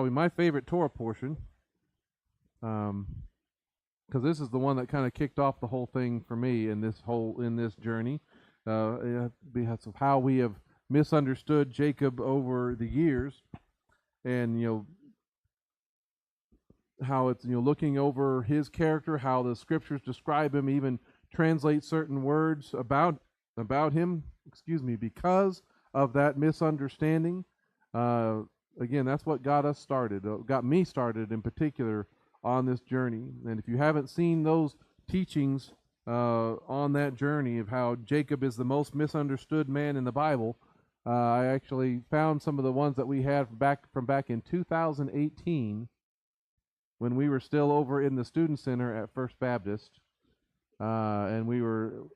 probably my favorite Torah portion, because this is the one that kind of kicked off the whole thing for me in this journey, because of how we have misunderstood Jacob over the years, and how it's looking over his character, how the scriptures describe him, even translate certain words about him. Because of that misunderstanding. Again, that's what got us started. Got me started in particular on this journey. And if you haven't seen those teachings on that journey of how Jacob is the most misunderstood man in the Bible, I actually found some of the ones that we had back in 2018 when we were still over in the Student Center at First Baptist, and we were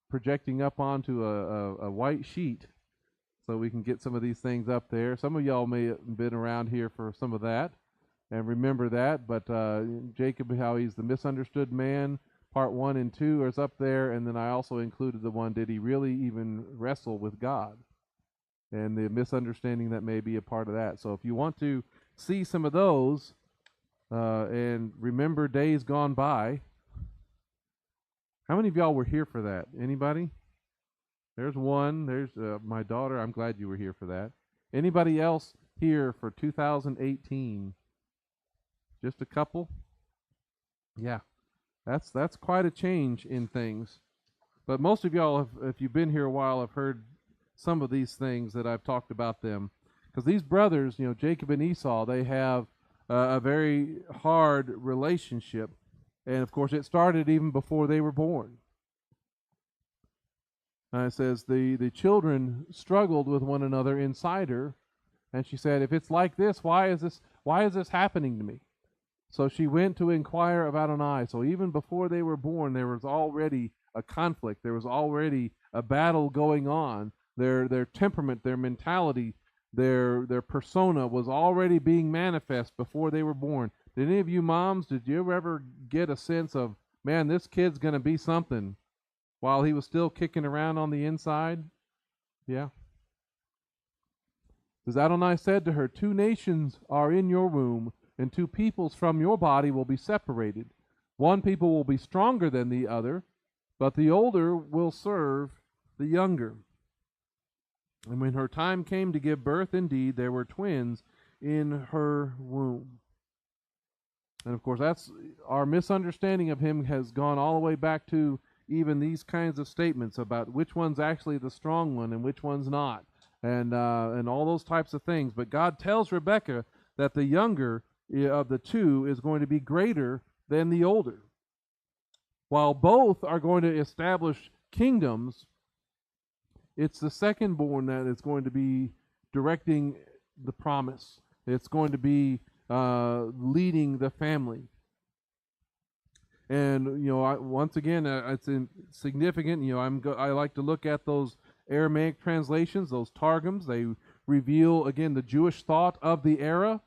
projecting up onto a white sheet so we can get some of these things up there. Some of y'all may have been around here for some of that and remember that, but Jacob, how he's the misunderstood man, part 1 and 2 is up there, and then I also included the one, did he really even wrestle with God? And the misunderstanding that may be a part of that. So if you want to see some of those and remember days gone by, how many of y'all were here for that? Anybody? There's one. There's my daughter. I'm glad you were here for that. Anybody else here for 2018? Just a couple? Yeah. That's quite a change in things. But most of y'all, if you've been here a while, have heard some of these things that I've talked about them. Because these brothers, Jacob and Esau, they have a very hard relationship. And, of course, it started even before they were born. It says the children struggled with one another inside her, and she said, if it's like this, why is this happening to me? So she went to inquire of Adonai. So even before they were born, there was already a conflict. There was already a battle going on. Their temperament, their mentality, their persona was already being manifest before they were born. Did any of you moms, did you ever get a sense of, man, this kid's going to be something while he was still kicking around on the inside? Yeah. As Adonai said to her, 2 nations are in your womb, and 2 peoples from your body will be separated. One people will be stronger than the other, but the older will serve the younger. And when her time came to give birth, indeed, there were twins in her womb. And of course, that's our misunderstanding of him has gone all the way back to even these kinds of statements about which one's actually the strong one and which one's not, and all those types of things. But God tells Rebekah that the younger of the 2 is going to be greater than the older. While both are going to establish kingdoms, it's the second born that is going to be directing the promise. It's going to be leading the family. And once again, it's significant. I like to look at those Aramaic translations, those targums. They reveal again the Jewish thought of the era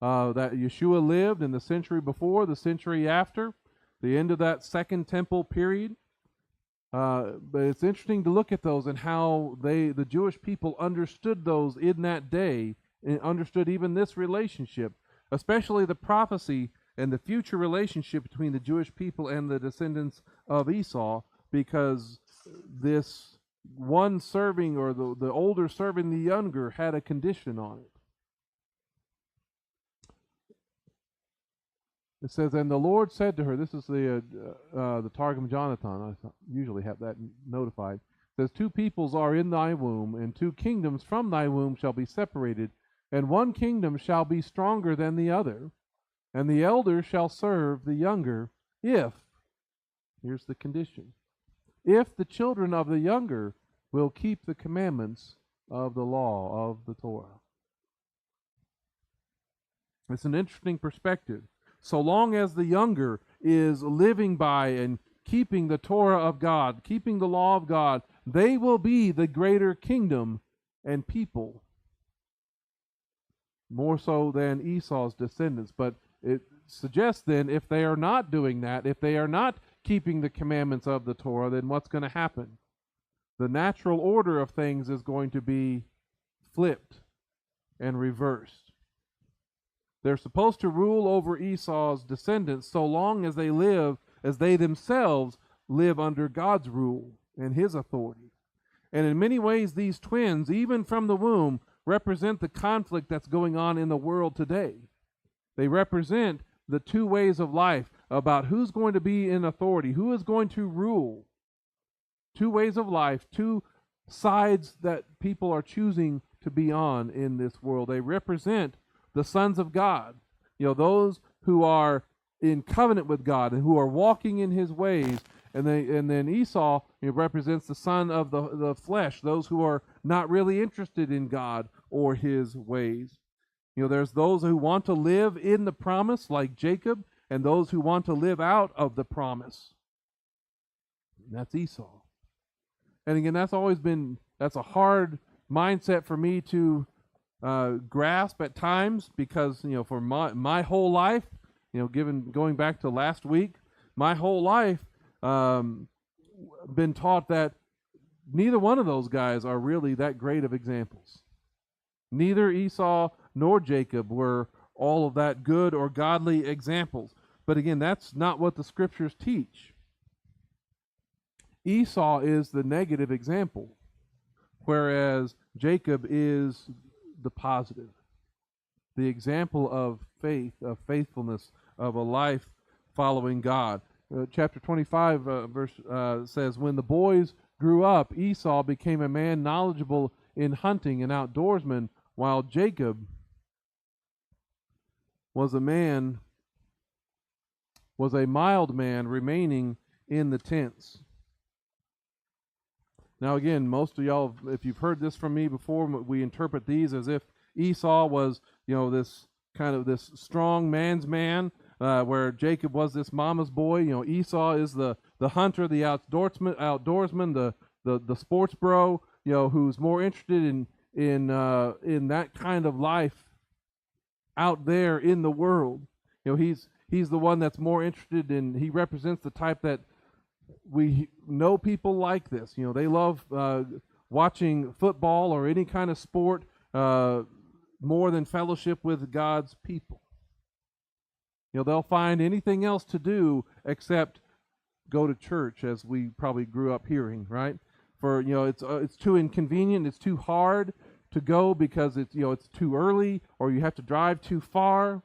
that Yeshua lived in the century before, the century after, the end of that Second Temple period. But it's interesting to look at those and how the Jewish people understood those in that day, and understood even this relationship, especially the prophecy and the future relationship between the Jewish people and the descendants of Esau, because this one serving, or the older serving the younger, had a condition on it. It says, and the Lord said to her, this is the Targum Jonathan, I usually have that notified. It says, 2 peoples are in thy womb, and 2 kingdoms from thy womb shall be separated, and one kingdom shall be stronger than the other, and the elder shall serve the younger, if, here's the condition, if the children of the younger will keep the commandments of the law of the Torah. It's an interesting perspective. So long as the younger is living by and keeping the Torah of God, keeping the law of God, they will be the greater kingdom and people, more so than Esau's descendants. But it suggests then, if they are not doing that, if they are not keeping the commandments of the Torah, then what's going to happen? The natural order of things is going to be flipped and reversed. They're supposed to rule over Esau's descendants so long as they themselves live under God's rule and his authority. And in many ways, these twins, even from the womb, represent the conflict that's going on in the world today. They represent the two ways of life about who's going to be in authority, who is going to rule. Two ways of life, two sides that people are choosing to be on in this world. They represent the sons of God, those who are in covenant with God and who are walking in his ways. And then Esau represents the son of the flesh, those who are not really interested in God or his ways. There's those who want to live in the promise like Jacob, and those who want to live out of the promise. And that's Esau. And again, that's a hard mindset for me to grasp at times, because for my whole life, going back to last week, my whole life been taught that neither one of those guys are really that great of examples. Neither Esau nor Jacob were all of that good or godly examples. But again, that's not what the scriptures teach. Esau is the negative example, whereas Jacob is the positive, the example of faith, of faithfulness, of a life following God. Chapter 25 verse says, when the boys grew up, Esau became a man knowledgeable in hunting and outdoorsman, while Jacob was a mild man remaining in the tents. Now again, most of y'all, if you've heard this from me before, we interpret these as if Esau was, this kind of this strong man's man, where Jacob was this mama's boy. Esau is the hunter, the outdoorsman, the sports bro, who's more interested in that kind of life out there in the world. He's the one that's more interested in. He represents the type that we know people like this. They love watching football or any kind of sport more than fellowship with God's people. They'll find anything else to do except go to church, as we probably grew up hearing, right? For it's too inconvenient, it's too hard to go because it's too early, or you have to drive too far.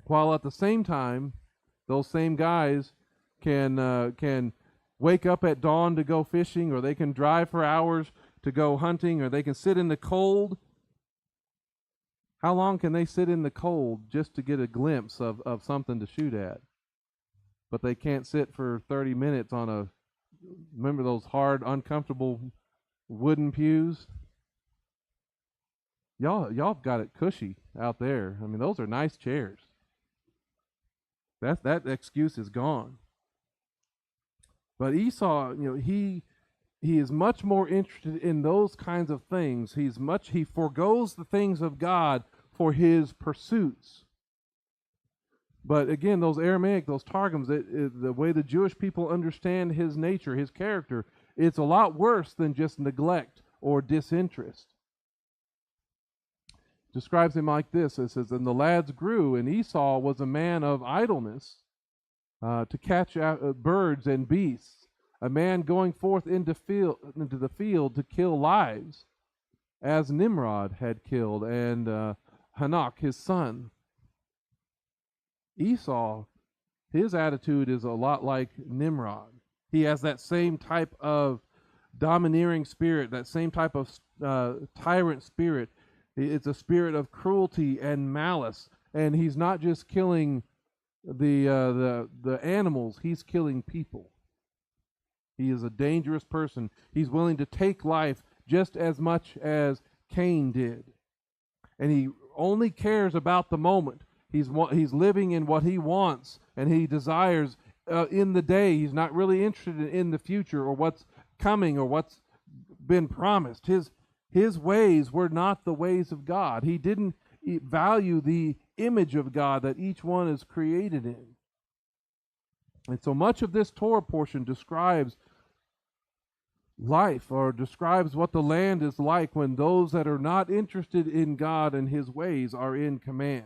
While at the same time, those same guys can wake up at dawn to go fishing, or they can drive for hours to go hunting, or they can sit in the cold. How long can they sit in the cold just to get a glimpse of something to shoot at? But they can't sit for 30 minutes on remember those hard, uncomfortable wooden pews? Y'all got it cushy out there. I mean, those are nice chairs. That excuse is gone. But Esau, he is much more interested in those kinds of things. He forgoes the things of God for his pursuits. But again, those Aramaic, those Targums, the way the Jewish people understand his nature, his character, it's a lot worse than just neglect or disinterest. Describes him like this. It says, and the lads grew, and Esau was a man of idleness, to catch birds and beasts, a man going forth into the field to kill lives, as Nimrod had killed, and Hanok his son. Esau, his attitude is a lot like Nimrod. He has that same type of domineering spirit, that same type of tyrant spirit. It's a spirit of cruelty and malice, and he's not just killing the animals; he's killing people. He is a dangerous person. He's willing to take life just as much as Cain did, and he only cares about the moment. He's living in what he wants and he desires in the day. He's not really interested in the future or what's coming or what's been promised. His ways were not the ways of God. He didn't value the image of God that each one is created in. And so much of this Torah portion describes life, or describes what the land is like when those that are not interested in God and his ways are in command.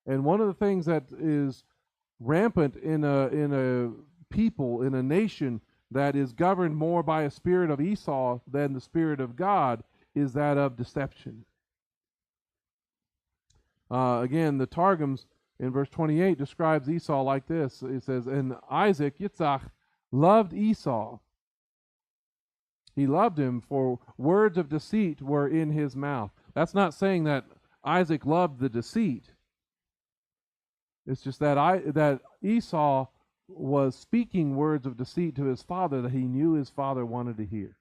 And one of the things that is rampant in a people, in a nation that is governed more by a spirit of Esau than the spirit of God is that of deception. Again, the Targums in verse 28 describes Esau like this. It says, and Isaac, Yitzhak, loved Esau. He loved him, for words of deceit were in his mouth. That's not saying that Isaac loved the deceit. It's just that Esau was speaking words of deceit to his father that he knew his father wanted to hear.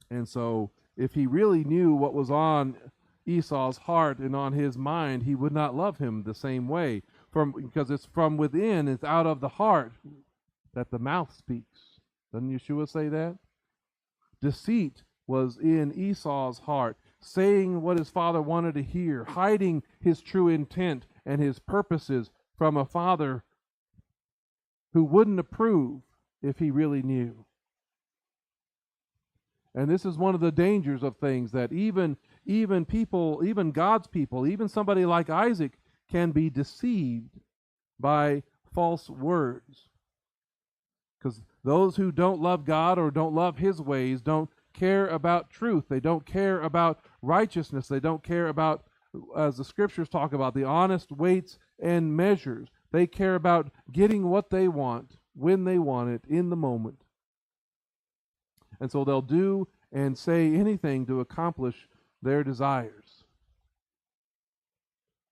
And so if he really knew what was on Esau's heart and on his mind, he would not love him the same way. Because it's from within, it's out of the heart that the mouth speaks. Doesn't Yeshua say that? Deceit was in Esau's heart, saying what his father wanted to hear, hiding his true intent and his purposes from a father who wouldn't approve if he really knew. And this is one of the dangers of things, that even people, even God's people, even somebody like Isaac can be deceived by false words. Because those who don't love God or don't love his ways don't care about truth. They don't care about righteousness. They don't care about, as the scriptures talk about, the honest weights and measures. They care about getting what they want, when they want it, in the moment. And so they'll do and say anything to accomplish their desires.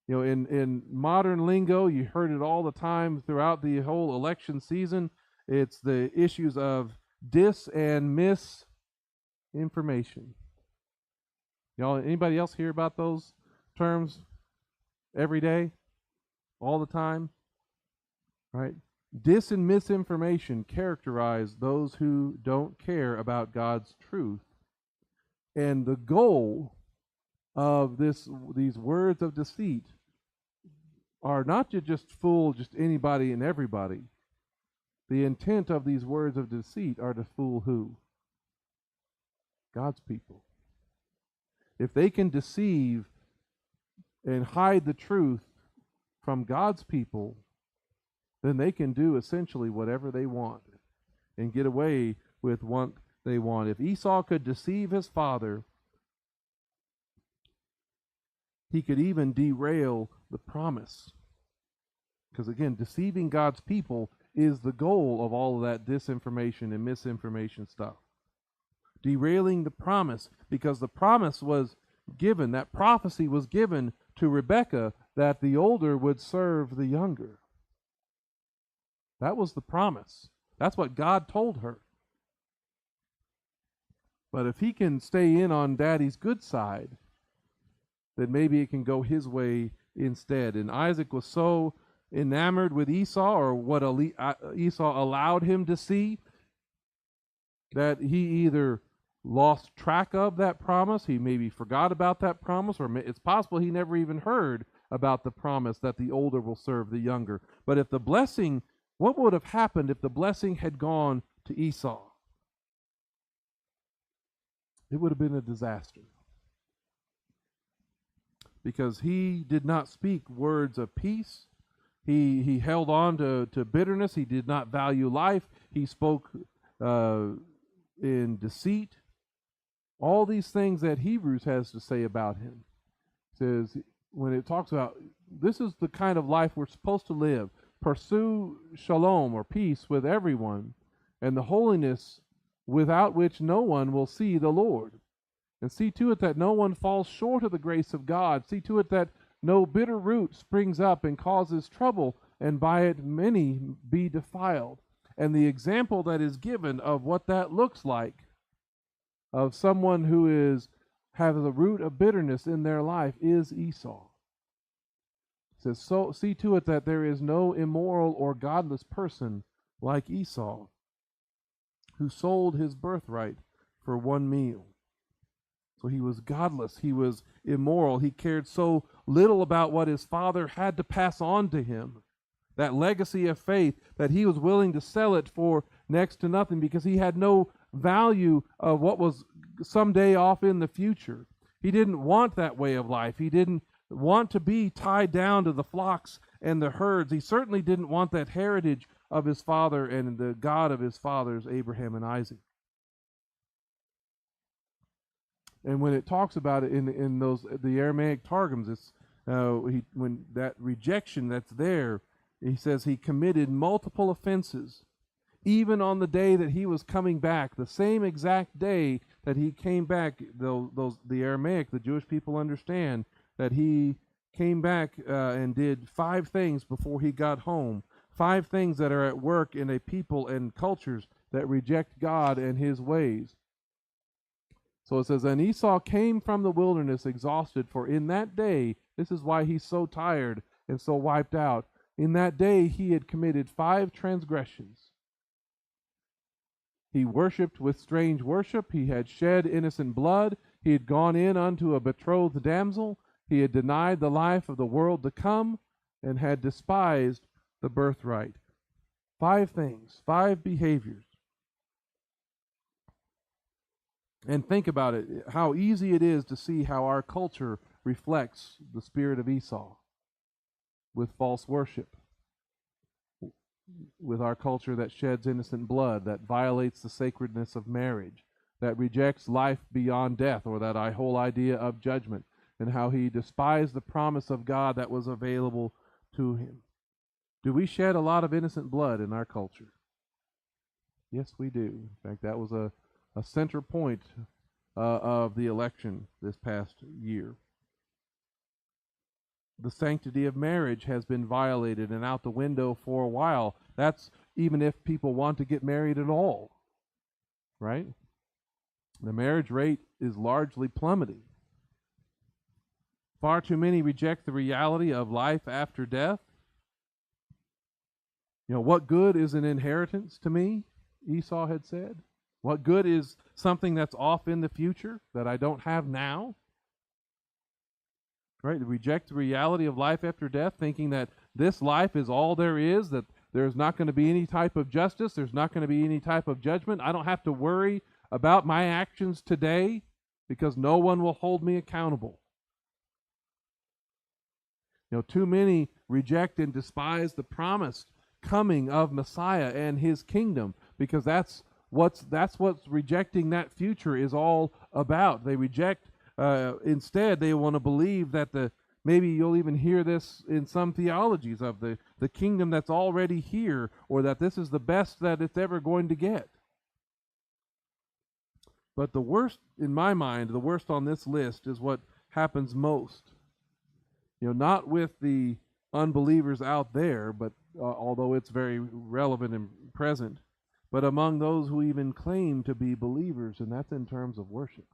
You know, in modern lingo, you heard it all the time throughout the whole election season. It's the issues of dis and misinformation. Y'all, anybody else hear about those terms every day, all the time? Right? Dis and misinformation characterize those who don't care about God's truth. And the goal of these words of deceit are not to just fool just anybody and everybody. The intent of these words of deceit are to fool who? God's people. If they can deceive and hide the truth from God's people, then they can do essentially whatever they want and get away with what they want. If Esau could deceive his father, he could even derail the promise. Because again, deceiving God's people is the goal of all of that disinformation and misinformation stuff. Derailing the promise, because the promise was given, that prophecy was given to Rebekah that the older would serve the younger. That was the promise. That's what God told her. But if he can stay in on daddy's good side, then maybe it can go his way instead. And Isaac was so enamored with Esau, or what Esau allowed him to see, that he either lost track of that promise, he maybe forgot about that promise, or it's possible he never even heard about the promise that the older will serve the younger. But if the blessing, what would have happened if the blessing had gone to Esau? It would have been a disaster. Because he did not speak words of peace. He held on to bitterness. He did not value life. He spoke in deceit. All these things that Hebrews has to say about him. It says, when it talks about, this is the kind of life we're supposed to live. Pursue shalom, or peace, with everyone, and the holiness without which no one will see the Lord. And see to it that no one falls short of the grace of God. See to it that no bitter root springs up and causes trouble, and by it many be defiled. And the example that is given of what that looks like, of someone who has a root of bitterness in their life, is Esau. It says, so see to it that there is no immoral or godless person like Esau, who sold his birthright for one meal. So he was godless, he was immoral, he cared so little about what his father had to pass on to him, that legacy of faith, that he was willing to sell it for next to nothing because he had no value of what was someday off in the future. He didn't want that way of life. He didn't want to be tied down to the flocks and the herds. He certainly didn't want that heritage of his father and the God of his fathers, Abraham and Isaac. And when it talks about it in the Aramaic Targums, it's when that rejection that's there, he says he committed multiple offenses, even on the day that he was coming back, the same exact day that he came back. The Aramaic, the Jewish people understand that he came back and did 5 things before he got home. 5 things that are at work in a people and cultures that reject God and his ways. So it says, and Esau came from the wilderness exhausted, for in that day, this is why he's so tired and so wiped out, in that day he had committed 5 transgressions. He worshipped with strange worship, he had shed innocent blood, he had gone in unto a betrothed damsel, he had denied the life of the world to come, and had despised the birthright. 5 things, 5 behaviors. And think about it, how easy it is to see how our culture reflects the spirit of Esau with false worship, with our culture that sheds innocent blood, that violates the sacredness of marriage, that rejects life beyond death, or that whole idea of judgment, and how he despised the promise of God that was available to him. Do we shed a lot of innocent blood in our culture? Yes, we do. In fact, that was a center point of the election this past year. The sanctity of marriage has been violated and out the window for a while. That's even if people want to get married at all, right? The marriage rate is largely plummeting. Far too many reject the reality of life after death. What good is an inheritance to me? Esau had said. What good is something that's off in the future that I don't have now? Right? Reject the reality of life after death, thinking that this life is all there is, that there's not going to be any type of justice, there's not going to be any type of judgment. I don't have to worry about my actions today because no one will hold me accountable. Too many reject and despise the promised coming of Messiah and his kingdom, because that's what's rejecting that future is all about. They reject, instead they want to believe that maybe you'll even hear this in some theologies of the kingdom that's already here, or that this is the best that it's ever going to get. But the worst, in my mind, the worst on this list is what happens most. Not with the unbelievers out there, but although it's very relevant and present, but among those who even claim to be believers, and that's in terms of worship.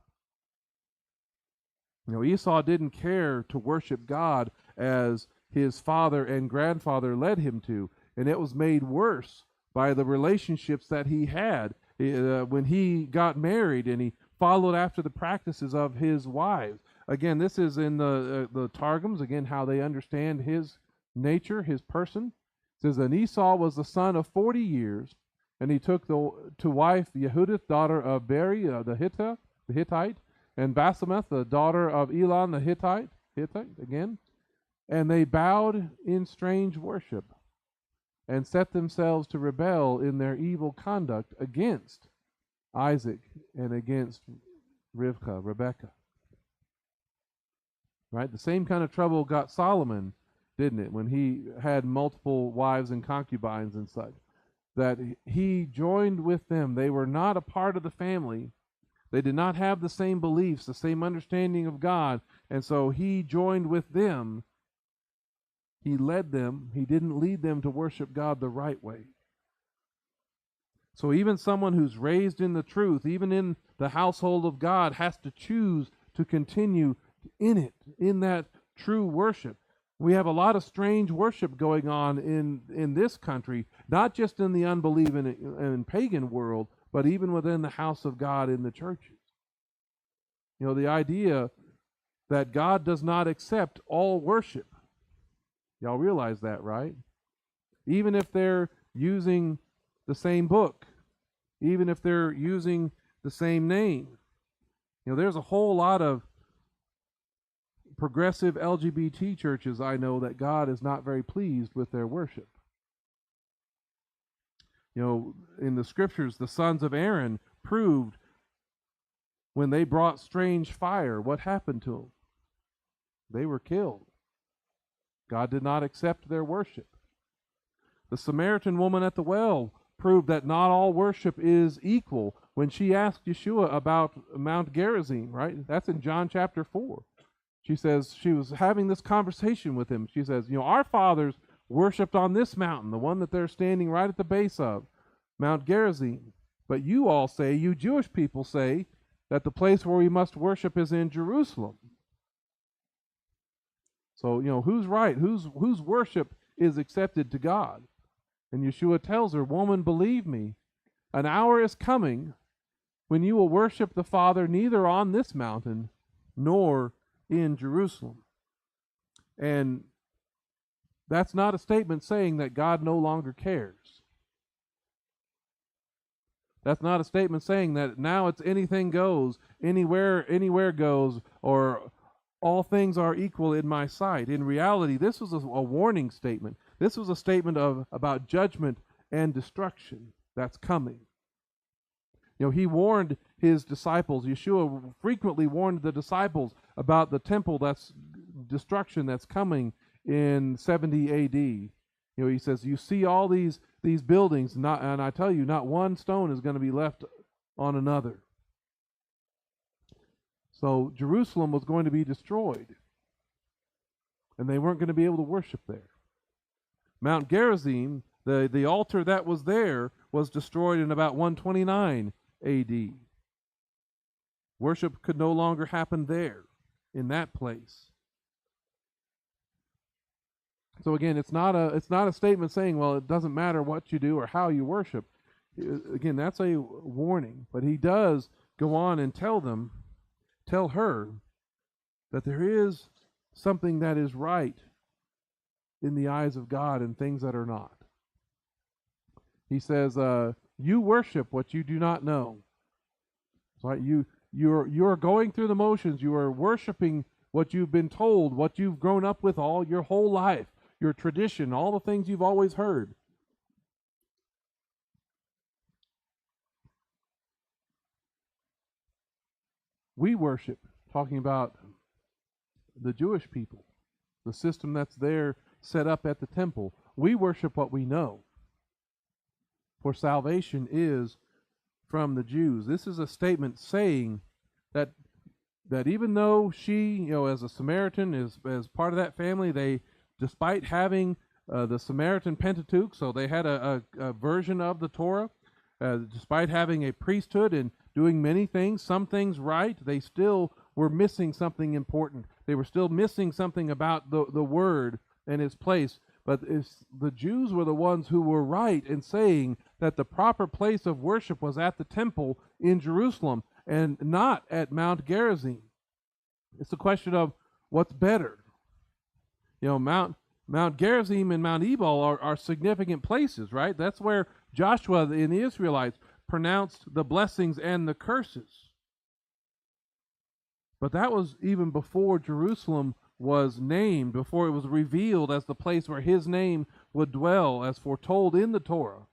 Esau didn't care to worship God as his father and grandfather led him to, and it was made worse by the relationships that he had when he got married and he followed after the practices of his wives. Again, this is in the Targums, again, how they understand his nature, his person. It says, and Esau was the son of 40 years, and he took to wife Yehudith, daughter of Beri, the Hittite, and Basemath, the daughter of Elon, the Hittite again. And they bowed in strange worship, and set themselves to rebel in their evil conduct against Isaac and against Rebekah. Right? The same kind of trouble got Solomon, didn't it, when he had multiple wives and concubines and such, that he joined with them. They were not a part of the family. They did not have the same beliefs, the same understanding of God, and so he joined with them. He led them. He didn't lead them to worship God the right way. So even someone who's raised in the truth, even in the household of God, has to choose to continue in it, in that true worship. We have a lot of strange worship going on in this country, not just in the unbelieving and pagan world, but even within the house of God in the churches. The idea that God does not accept all worship. Y'all realize that, right? Even if they're using the same book, even if they're using the same name. There's a whole lot of progressive LGBT churches I know that God is not very pleased with their worship. In the scriptures, the sons of Aaron proved when they brought strange fire, what happened to them? They were killed. God did not accept their worship. The Samaritan woman at the well proved that not all worship is equal when she asked Yeshua about Mount Gerizim, right? That's in John chapter 4. She says, she was having this conversation with him. She says, our fathers worshipped on this mountain, the one that they're standing right at the base of, Mount Gerizim. But you all say, you Jewish people say, that the place where we must worship is in Jerusalem. So, who's right? Whose worship is accepted to God? And Yeshua tells her, woman, believe me, an hour is coming when you will worship the Father neither on this mountain nor in Jerusalem. And that's not a statement saying that God no longer cares. That's not a statement saying that now it's anything goes, anywhere goes, or all things are equal in my sight. In reality, this was a warning statement. This was a statement about judgment and destruction that's coming. He warned his disciples. Yeshua frequently warned the disciples about the temple destruction that's coming in 70 A.D. He says, you see all these buildings, and I tell you, not one stone is going to be left on another. So Jerusalem was going to be destroyed, and they weren't going to be able to worship there. Mount Gerizim, the altar that was there, was destroyed in about 129 A.D. Worship could no longer happen there, in that place. So again, it's not a statement saying, well, it doesn't matter what you do or how you worship. Again, that's a warning. But he does go on and tell her that there is something that is right in the eyes of God and things that are not. He says, you worship what you do not know. Right? You're going through the motions. You are worshiping what you've been told, what you've grown up with all your whole life, your tradition, all the things you've always heard. We worship, talking about the Jewish people, the system that's there set up at the temple. We worship what we know. For salvation is from the Jews. This is a statement saying that even though she, as a Samaritan, as part of that family, they, despite having the Samaritan Pentateuch, so they had a version of the Torah, despite having a priesthood and doing many things, some things right, they still were missing something important. They were still missing something about the Word and its place. But the Jews were the ones who were right in saying that the proper place of worship was at the temple in Jerusalem and not at Mount Gerizim. It's a question of what's better. Mount Gerizim and Mount Ebal are significant places, right? That's where Joshua and the Israelites pronounced the blessings and the curses. But that was even before Jerusalem was named, before it was revealed as the place where his name would dwell, as foretold in the Torah.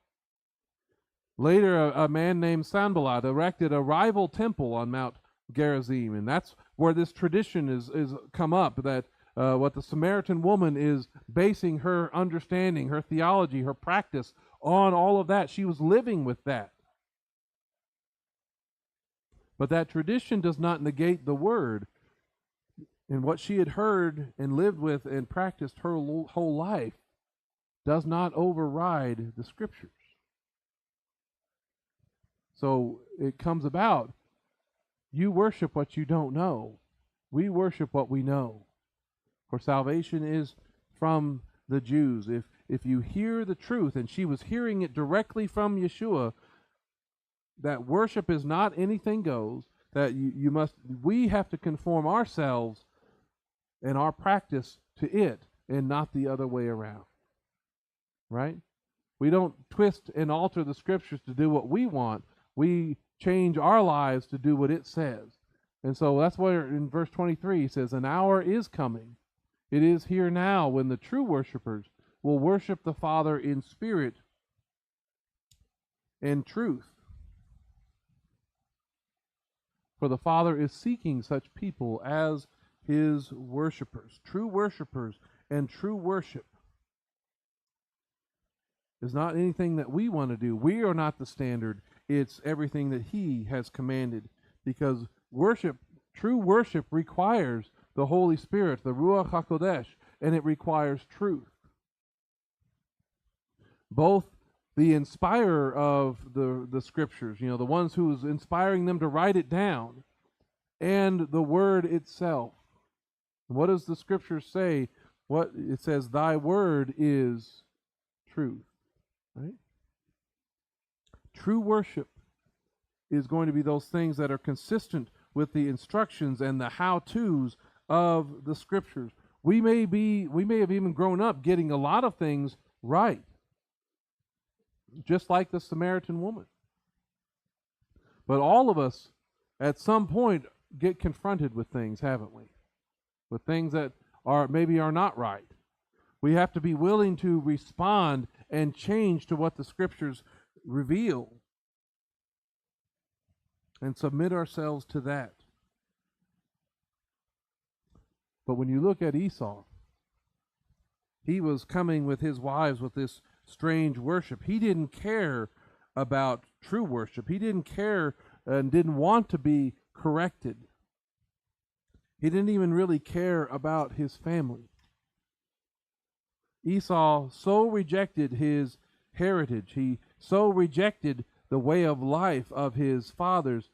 Later, a man named Sanballat erected a rival temple on Mount Gerizim, and that's where this tradition is come up, that what the Samaritan woman is basing her understanding, her theology, her practice on all of that. She was living with that. But that tradition does not negate the Word. And what she had heard and lived with and practiced her whole life does not override the Scriptures. So it comes about, you worship what you don't know. We worship what we know. For salvation is from the Jews. If you hear the truth, and she was hearing it directly from Yeshua, that worship is not anything goes, that we have to conform ourselves and our practice to it and not the other way around. Right? We don't twist and alter the Scriptures to do what we want. we change our lives to do what it says. And so that's why in verse 23 he says, an hour is coming. It is here now when the true worshipers will worship the Father in spirit and truth. For the Father is seeking such people as his worshipers. True worshipers and true worship is not anything that we want to do. We are not the standard. It's everything that he has commanded. Because worship, true worship, requires the Holy Spirit, the Ruach HaKodesh, and it requires truth. Both the inspirer of the scriptures, the ones who is inspiring them to write it down, and the word itself. What does the scripture say? What it says, thy word is truth. Right? True worship is going to be those things that are consistent with the instructions and the how-tos of the scriptures. We may have even grown up getting a lot of things right, just like the Samaritan woman. But all of us, at some point, get confronted with things, haven't we? With things that maybe are not right. We have to be willing to respond and change to what the scriptures reveal and submit ourselves to that. But when you look at Esau, he was coming with his wives with this strange worship. He didn't care about true worship. He didn't care and didn't want to be corrected. He didn't even really care about his family. Esau so rejected his heritage, he so rejected the way of life of his fathers,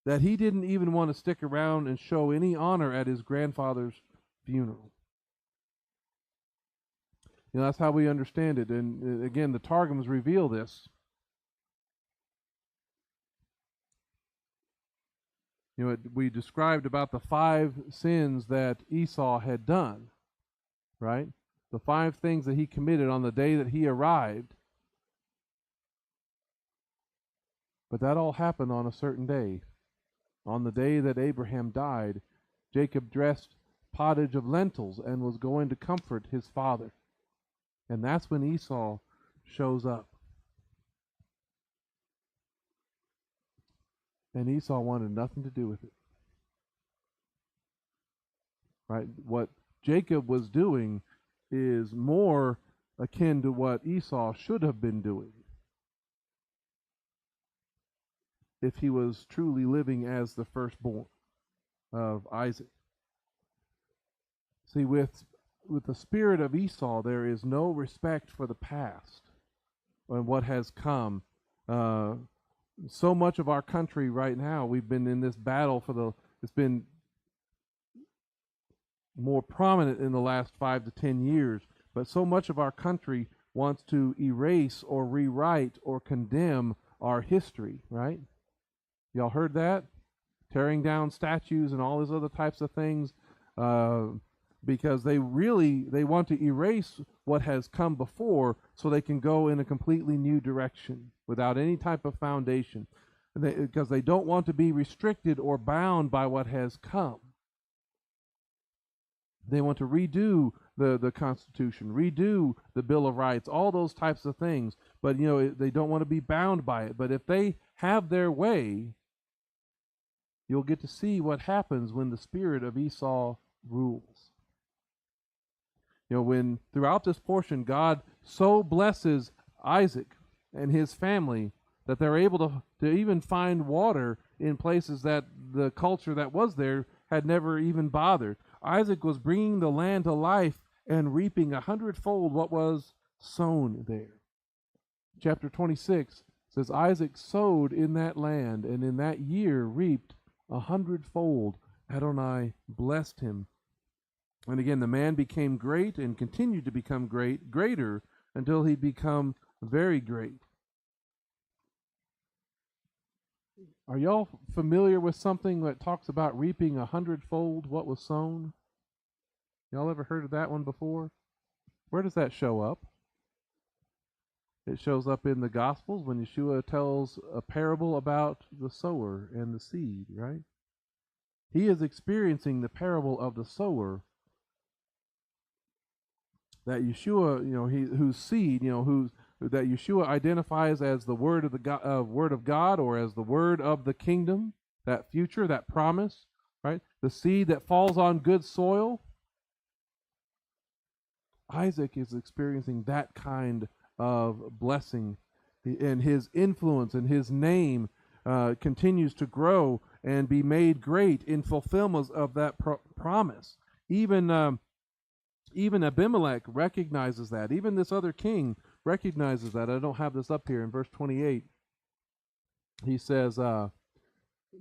that he didn't even want to stick around and show any honor at his grandfather's funeral. That's how we understand it. And again, the Targums reveal this. We described about the 5 sins that Esau had done, right? The 5 things that he committed on the day that he arrived. But that all happened on a certain day. On the day that Abraham died, Jacob dressed pottage of lentils and was going to comfort his father. And that's when Esau shows up. And Esau wanted nothing to do with it. Right? What Jacob was doing is more akin to what Esau should have been doing if he was truly living as the firstborn of Isaac. See, with the spirit of Esau, there is no respect for the past and what has come. So much of our country right now, we've been in this battle it's been more prominent in the last 5 to 10 years, but so much of our country wants to erase or rewrite or condemn our history, right? Y'all heard that? Tearing down statues and all these other types of things, because they want to erase what has come before so they can go in a completely new direction without any type of foundation, because they don't want to be restricted or bound by what has come. They want to redo the Constitution, redo the Bill of Rights, all those types of things, but they don't want to be bound by it. But if they have their way, you'll get to see what happens when the spirit of Esau rules. When throughout this portion, God so blesses Isaac and his family that they're able to even find water in places that the culture that was there had never even bothered. Isaac was bringing the land to life and reaping 100-fold what was sown there. Chapter 26 says, Isaac sowed in that land, and in that year reaped 100-fold. Adonai blessed him. And again, the man became great and continued to become greater until he become very great. Are y'all familiar with something that talks about reaping 100-fold what was sown? Y'all ever heard of that one before? Where does that show up? It shows up in the Gospels when Yeshua tells a parable about the sower and the seed, right? He is experiencing the parable of the sower that Yeshua, whose seed, that Yeshua identifies as the word of word of God, or as the word of the kingdom, that future, that promise, right? The seed that falls on good soil. Isaac is experiencing that kind of blessing, and his influence and his name continues to grow and be made great in fulfillment of that promise. Even Abimelech recognizes that. Even this other king recognizes that. I don't have this up here in verse 28. He says,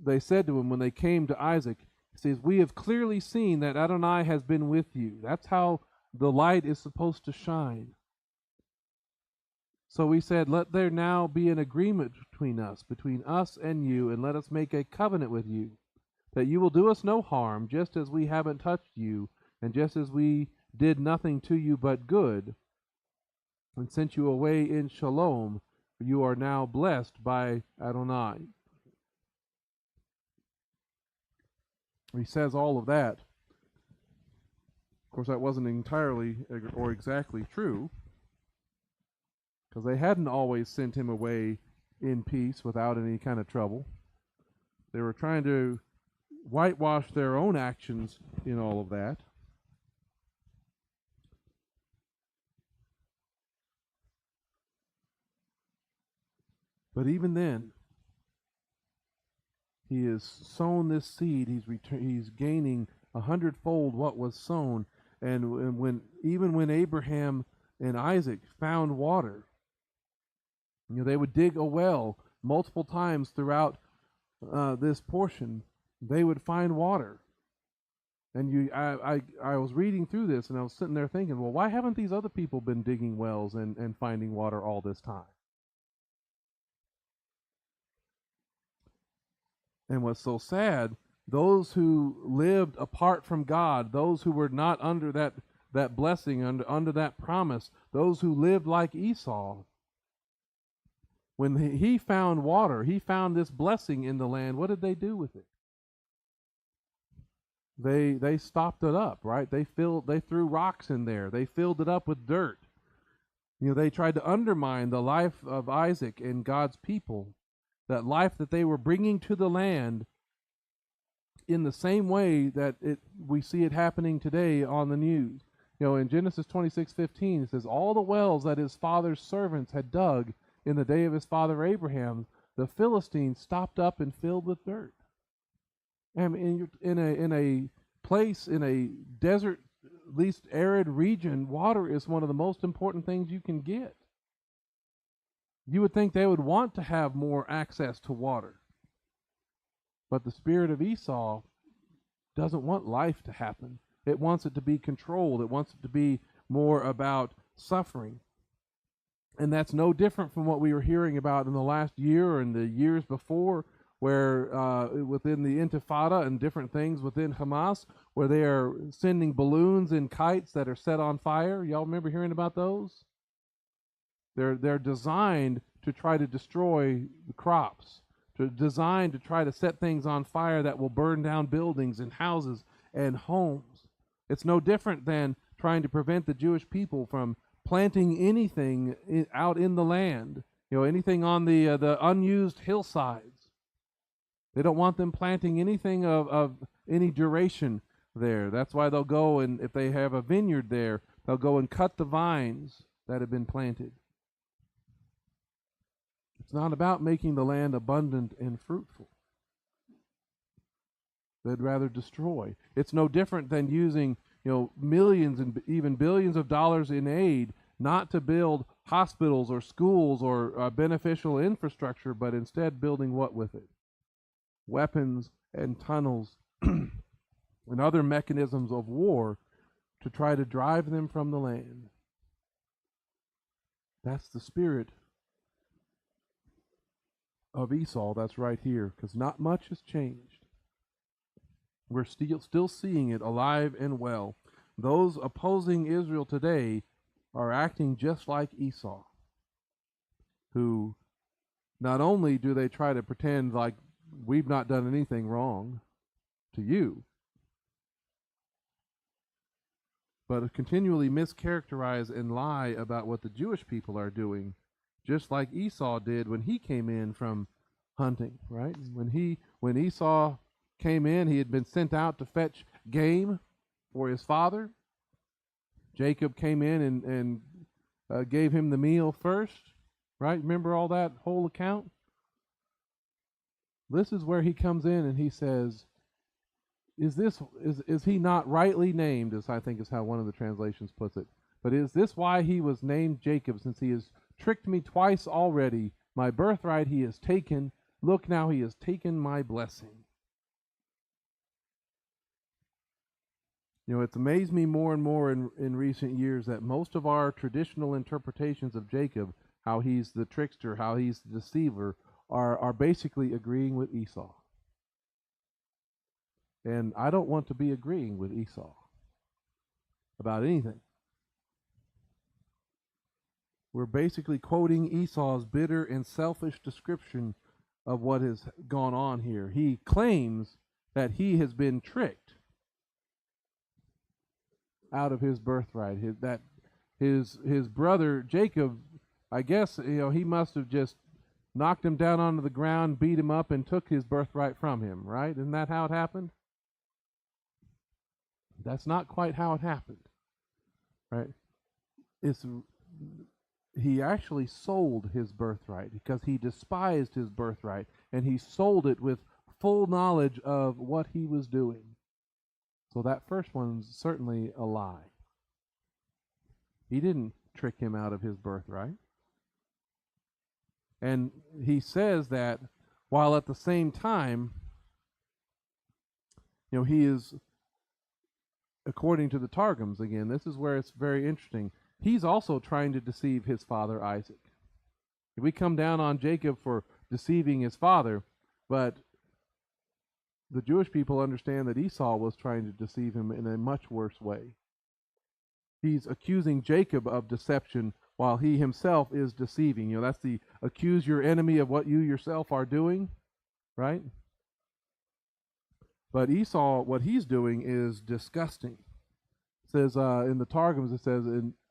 they said to him when they came to Isaac, he says, "We have clearly seen that Adonai has been with you." That's how the light is supposed to shine. So we said, "Let there now be an agreement between us and you, and let us make a covenant with you, that you will do us no harm, just as we haven't touched you, and just as we did nothing to you but good, and sent you away in shalom. You are now blessed by Adonai." He says all of that. Of course, that wasn't entirely or exactly true, because they hadn't always sent him away in peace without any kind of trouble. They were trying to whitewash their own actions in all of that. But even then, he has sown this seed. He's gaining 100-fold what was sown. And when Abraham and Isaac found water, they would dig a well multiple times throughout this portion. They would find water. And I was reading through this, and I was sitting there thinking, well, why haven't these other people been digging wells and finding water all this time? And what's so sad, those who lived apart from God, those who were not under that blessing, under that promise, those who lived like Esau, when he found water, he found this blessing in the land, what did they do with it? They stopped it up, right? They threw rocks in there. They filled it up with dirt. They tried to undermine the life of Isaac and God's people, that life that they were bringing to the land, in the same way that we see it happening today on the news. In Genesis 26:15, it says, "All the wells that his father's servants had dug in the day of his father Abraham, the Philistines stopped up and filled with dirt." And in a place, in a desert, least arid region, water is one of the most important things you can get. You would think they would want to have more access to water. But the spirit of Esau doesn't want life to happen. It wants it to be controlled. It wants it to be more about suffering. And that's no different from what we were hearing about in the last year and the years before, where within the Intifada and different things within Hamas, where they are sending balloons and kites that are set on fire. Y'all remember hearing about those? They're designed to try to destroy the crops, designed to try to set things on fire that will burn down buildings and houses and homes. It's no different than trying to prevent the Jewish people from planting anything out in the land, anything on the unused hillsides. They don't want them planting anything of any duration there. That's why they'll go, and if they have a vineyard there, they'll go and cut the vines that have been planted. It's not about making the land abundant and fruitful. They'd rather destroy. It's no different than using, millions and even billions of dollars in aid, not to build hospitals or schools or beneficial infrastructure, but instead building what with it? Weapons and tunnels and other mechanisms of war to try to drive them from the land. That's the spirit of Esau that's right here, because not much has changed. We're still seeing it alive and well. Those opposing Israel today are acting just like Esau. who not only do they try to pretend like we've not done anything wrong to you, but continually mischaracterize and lie about what the Jewish people are doing, just like Esau did when he came in from hunting, right? When Esau came in, he had been sent out to fetch game for his father. Jacob came in and gave him the meal first, right? Remember all that whole account? This is where he comes in and he says, is he not rightly named, as I think is how one of the translations puts it, but is this why he was named Jacob, since he has tricked me twice already? My birthright he has taken. Look now, he has taken my blessing. You know, it's amazed me more and more in recent years that most of our traditional interpretations of Jacob, how he's the trickster, how he's the deceiver, are basically agreeing with Esau. And I don't want to be agreeing with Esau about anything. We're basically quoting Esau's bitter and selfish description of what has gone on here. He claims that he has been tricked out of his birthright. His brother Jacob, I guess, he must have just knocked him down onto the ground, beat him up, and took his birthright from him, right? Isn't that how it happened? That's not quite how it happened, right? He actually sold his birthright because he despised his birthright, and he sold it with full knowledge of what he was doing. So that first one's certainly a lie. He didn't trick him out of his birthright. And he says that while at the same time, he is, according to the Targums, again, this is where it's very interesting, he's also trying to deceive his father Isaac. We come down on Jacob for deceiving his father, but the Jewish people understand that Esau was trying to deceive him in a much worse way. He's accusing Jacob of deception while he himself is deceiving. That's the accuse your enemy of what you yourself are doing, right? But Esau, what he's doing is disgusting. It says in the Targums, it says,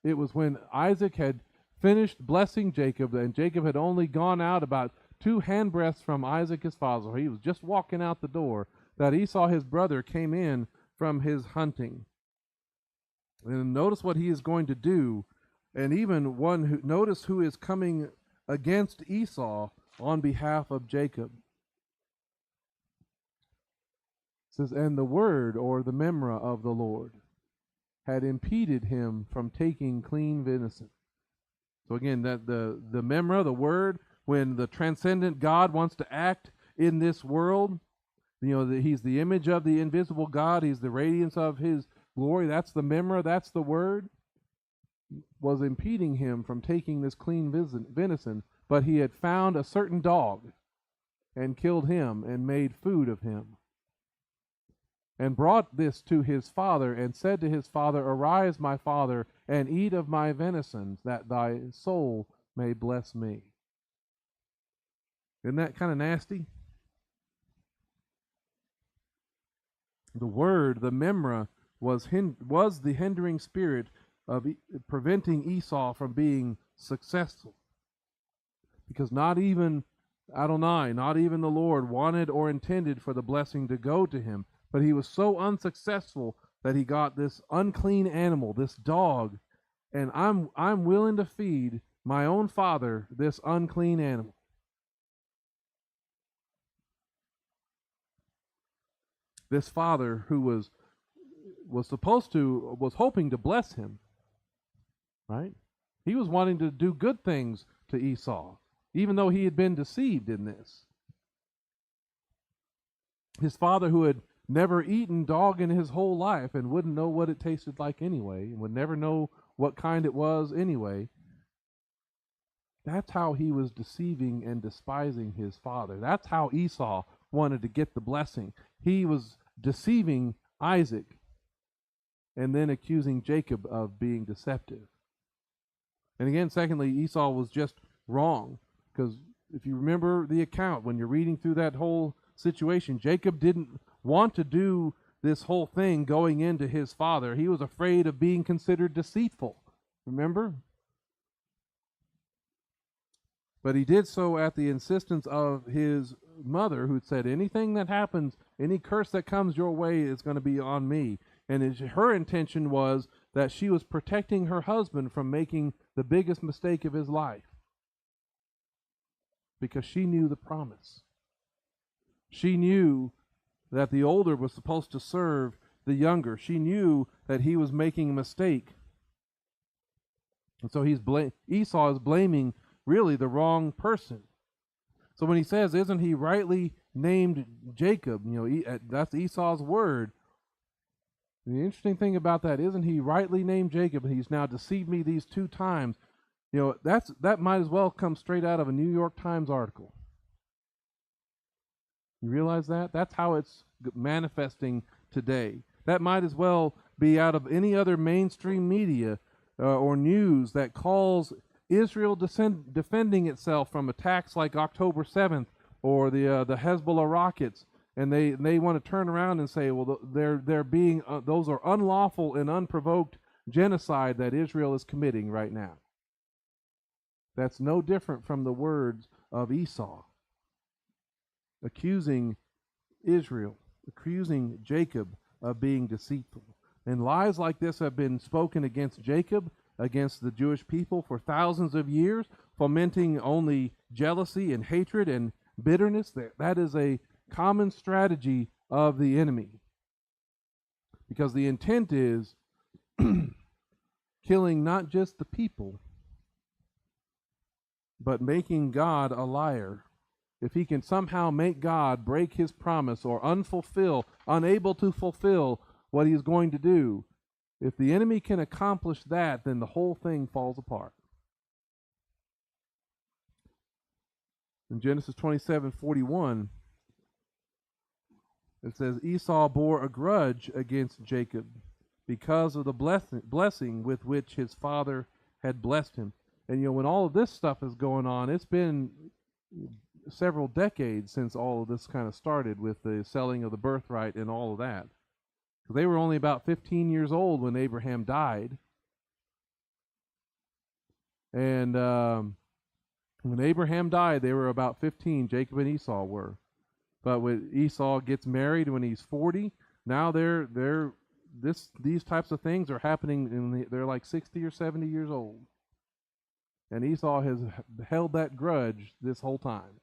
it was when Isaac had finished blessing Jacob, and Jacob had only gone out about 2 handbreadths from Isaac his father. He was just walking out the door, that Esau his brother came in from his hunting. And notice what he is going to do, and even notice who is coming against Esau on behalf of Jacob. It says, and the word, or the memra of the Lord, had impeded him from taking clean venison. So again, that the memra, the word, when the transcendent God wants to act in this world, he's the image of the invisible God, he's the radiance of his glory, that's the memra, that's the word, was impeding him from taking this clean venison, but he had found a certain dog and killed him and made food of him, and brought this to his father, and said to his father, Arise, my father, and eat of my venison, that thy soul may bless me. Isn't that kind of nasty? The word, the memra, was the hindering spirit of preventing Esau from being successful. Because not even Adonai, not even the Lord, wanted or intended for the blessing to go to him. But he was so unsuccessful that he got this unclean animal, this dog, and I'm willing to feed my own father this unclean animal. This father who was hoping to bless him, right? He was wanting to do good things to Esau, even though he had been deceived in this. His father, who had never eaten dog in his whole life and wouldn't know what it tasted like anyway, and would never know what kind it was anyway, that's how he was deceiving and despising his father. That's how Esau wanted to get the blessing. He was deceiving Isaac and then accusing Jacob of being deceptive. And again, secondly, Esau was just wrong. Because if you remember the account, when you're reading through that whole situation, Jacob didn't want to do this whole thing going into his father. He was afraid of being considered deceitful. Remember? But he did so at the insistence of his mother, who said, anything that happens, any curse that comes your way is going to be on me. And her intention was that she was protecting her husband from making the biggest mistake of his life, because she knew the promise. She knew that the older was supposed to serve the younger. She knew that he was making a mistake. And so Esau is blaming really the wrong person. So when he says, isn't he rightly named Jacob? That's Esau's word. The interesting thing about that, isn't he rightly named Jacob? He's now deceived me these 2 times. That might as well come straight out of a New York Times article. You realize that? That's how it's manifesting today. That might as well be out of any other mainstream media or news that calls Israel defending itself from attacks like October 7th or the Hezbollah rockets, and they want to turn around and say, well, they're being those are unlawful and unprovoked genocide that Israel is committing right now. That's no different from the words of Esau, accusing Israel, accusing Jacob of being deceitful. And lies like this have been spoken against Jacob, against the Jewish people for thousands of years, fomenting only jealousy and hatred and bitterness. That is a common strategy of the enemy, because the intent is killing not just the people, but making God a liar. If he can somehow make God break his promise or unable to fulfill what he's going to do, if the enemy can accomplish that, then the whole thing falls apart. In Genesis 27:41, it says, Esau bore a grudge against Jacob because of the blessing with which his father had blessed him. And when all of this stuff is going on, it's been several decades since all of this kind of started with the selling of the birthright and all of that. They were only about 15 years old when Abraham died. And when Abraham died, they were about 15, Jacob and Esau were. But when Esau gets married when he's 40, now these types of things are happening, they're like 60 or 70 years old. And Esau has held that grudge this whole time.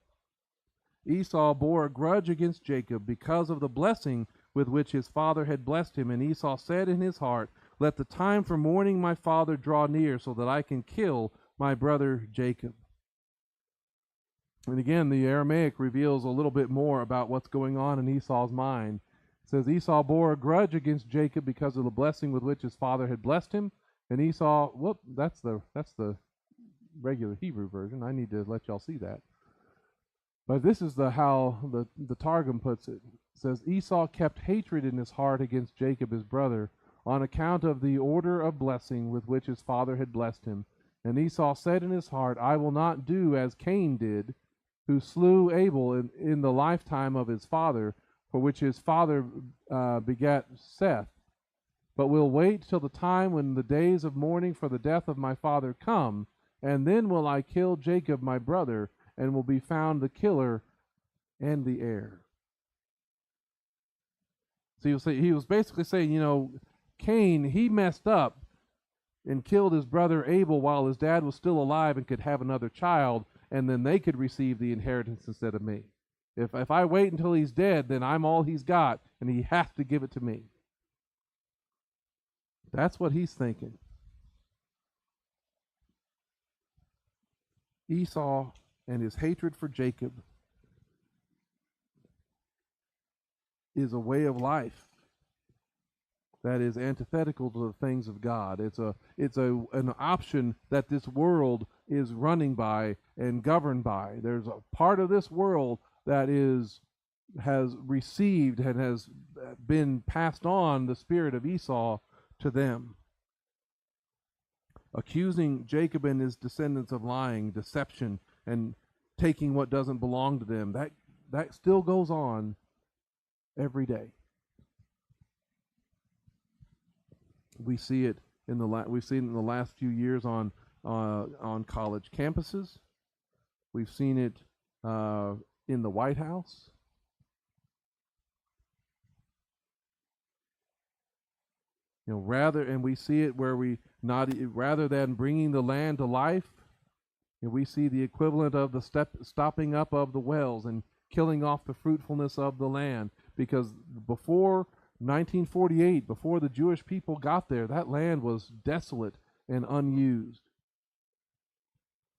Esau bore a grudge against Jacob because of the blessing with which his father had blessed him. And Esau said in his heart, let the time for mourning my father draw near, so that I can kill my brother Jacob. And again, the Aramaic reveals a little bit more about what's going on in Esau's mind. It says, Esau bore a grudge against Jacob because of the blessing with which his father had blessed him. And Esau, that's the regular Hebrew version. I need to let y'all see that. But this is how the Targum puts it. It says, Esau kept hatred in his heart against Jacob his brother, on account of the order of blessing with which his father had blessed him. And Esau said in his heart, I will not do as Cain did, who slew Abel in the lifetime of his father, for which his father begat Seth, but will wait till the time when the days of mourning for the death of my father come, and then will I kill Jacob my brother, and will be found the killer and the heir. So he was basically saying, Cain, he messed up and killed his brother Abel while his dad was still alive and could have another child, and then they could receive the inheritance instead of me. If I wait until he's dead, then I'm all he's got, and he has to give it to me. That's what he's thinking. Esau and his hatred for Jacob is a way of life that is antithetical to the things of God. It's an option that this world is running by and governed by. There's a part of this world that has received and has been passed on the spirit of Esau to them, accusing Jacob and his descendants of lying, deception, and taking what doesn't belong to them. That still goes on every day. We see it we've seen it in the last few years on college campuses. We've seen it in the White House. And we see it where rather than bringing the land to life, we see the equivalent of the stopping up of the wells and killing off the fruitfulness of the land. Because before 1948, before the Jewish people got there, that land was desolate and unused.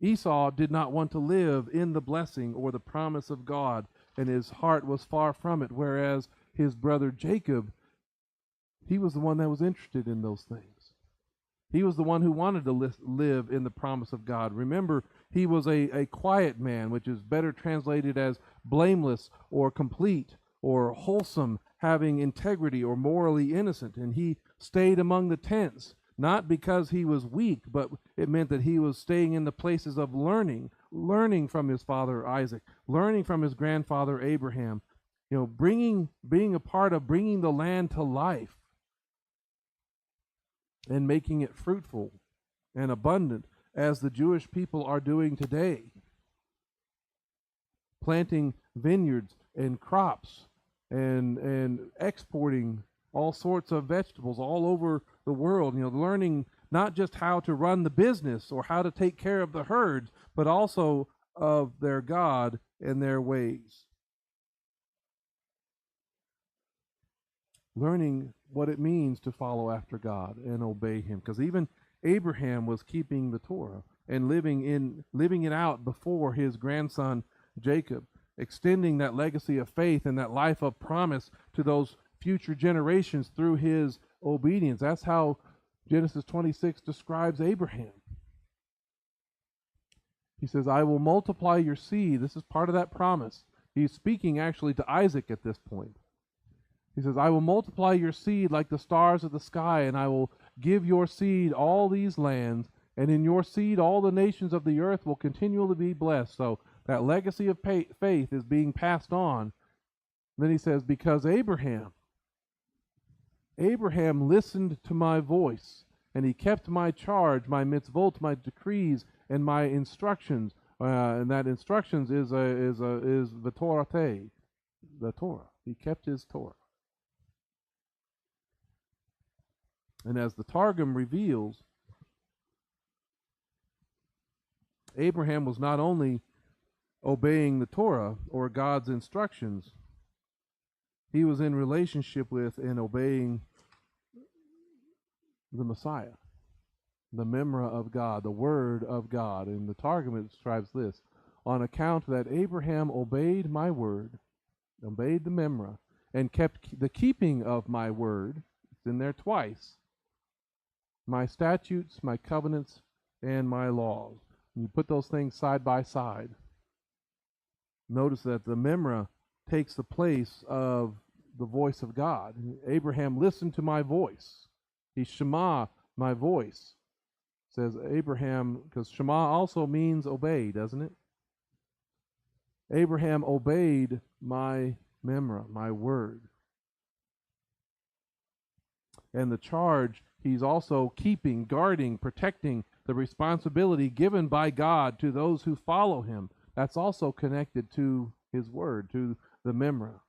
Esau did not want to live in the blessing or the promise of God, and his heart was far from it, whereas his brother Jacob, he was the one that was interested in those things. He was the one who wanted to live in the promise of God. Remember, he was a quiet man, which is better translated as blameless or complete or wholesome, having integrity or morally innocent. And he stayed among the tents, not because he was weak, but it meant that he was staying in the places of learning from his father Isaac, learning from his grandfather Abraham, being a part of bringing the land to life and making it fruitful and abundant, as the Jewish people are doing today, planting vineyards and crops and exporting all sorts of vegetables all over the world, learning not just how to run the business or how to take care of the herds, but also of their God and their ways. Learning what it means to follow after God and obey Him. Because even Abraham was keeping the Torah and living it out before his grandson Jacob, extending that legacy of faith and that life of promise to those future generations through his obedience. That's how Genesis 26 describes Abraham. He says, I will multiply your seed. This is part of that promise. He's speaking actually to Isaac at this point. He says, I will multiply your seed like the stars of the sky, and I will give your seed all these lands, and in your seed all the nations of the earth will continually be blessed. So that legacy of faith is being passed on. Then he says, because Abraham listened to my voice, and he kept my charge, my mitzvot, my decrees, and my instructions. And that instructions is the Torah, the Torah. He kept his Torah. And as the Targum reveals, Abraham was not only obeying the Torah or God's instructions, he was in relationship with and obeying the Messiah, the Memra of God, the Word of God. And the Targum describes this: on account that Abraham obeyed my word, obeyed the Memra, and kept the keeping of my word, it's in there twice, my statutes, my covenants, and my laws. And you put those things side by side. Notice that the Memra takes the place of the voice of God. Abraham listened to my voice. He shema my voice. Says Abraham, because shema also means obey, doesn't it? Abraham obeyed my Memra, my word. And the charge he's also keeping, guarding, protecting the responsibility given by God to those who follow him. That's also connected to his word, to the Memra.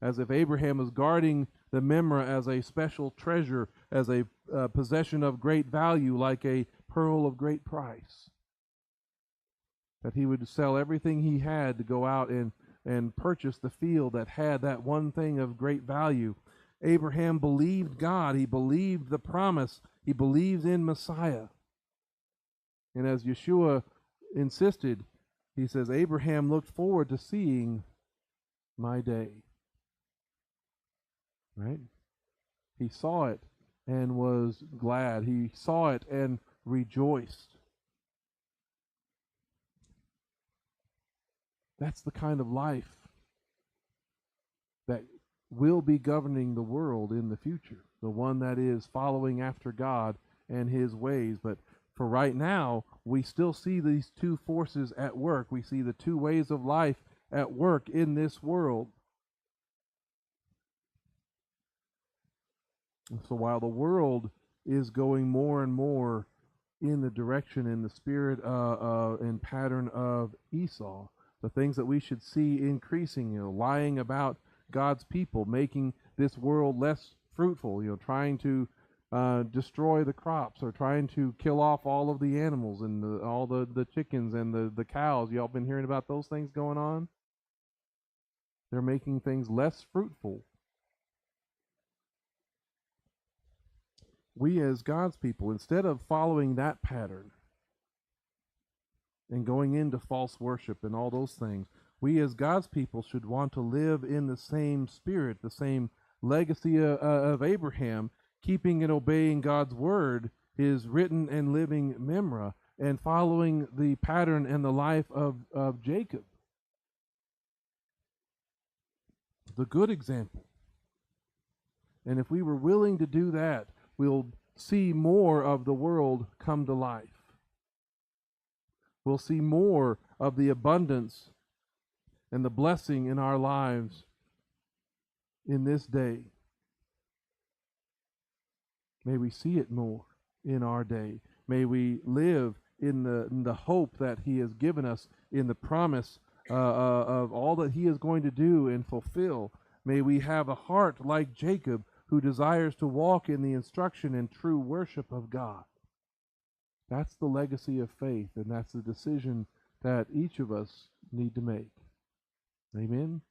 As if Abraham was guarding the Memra as a special treasure, as a possession of great value, like a pearl of great price. That he would sell everything he had to go out and purchase the field that had that one thing of great value. Abraham believed God. He believed the promise. He believed in Messiah. And as Yeshua insisted, he says, Abraham looked forward to seeing my day. Right? He saw it and was glad. He saw it and rejoiced. That's the kind of life that will be governing the world in the future. The one that is following after God and his ways. But for right now, we still see these two forces at work. We see the two ways of life at work in this world. And so while the world is going more and more in the direction, in the spirit and pattern of Esau, the things that we should see increasing, lying about God's people, making this world less fruitful, trying to destroy the crops, or trying to kill off all of the animals and all the chickens and the cows. Y'all been hearing about those things going on? They're making things less fruitful. We as God's people, instead of following that pattern and going into false worship and all those things, we as God's people should want to live in the same spirit, the same legacy of Abraham, keeping and obeying God's word, his written and living memra, and following the pattern and the life of Jacob, the good example. And if we were willing to do that, we'll see more of the world come to life. We'll see more of the abundance and the blessing in our lives in this day. May we see it more in our day. May we live in the hope that He has given us, in the promise of all that He is going to do and fulfill. May we have a heart like Jacob, who desires to walk in the instruction and true worship of God. That's the legacy of faith, and that's the decision that each of us need to make. Amen.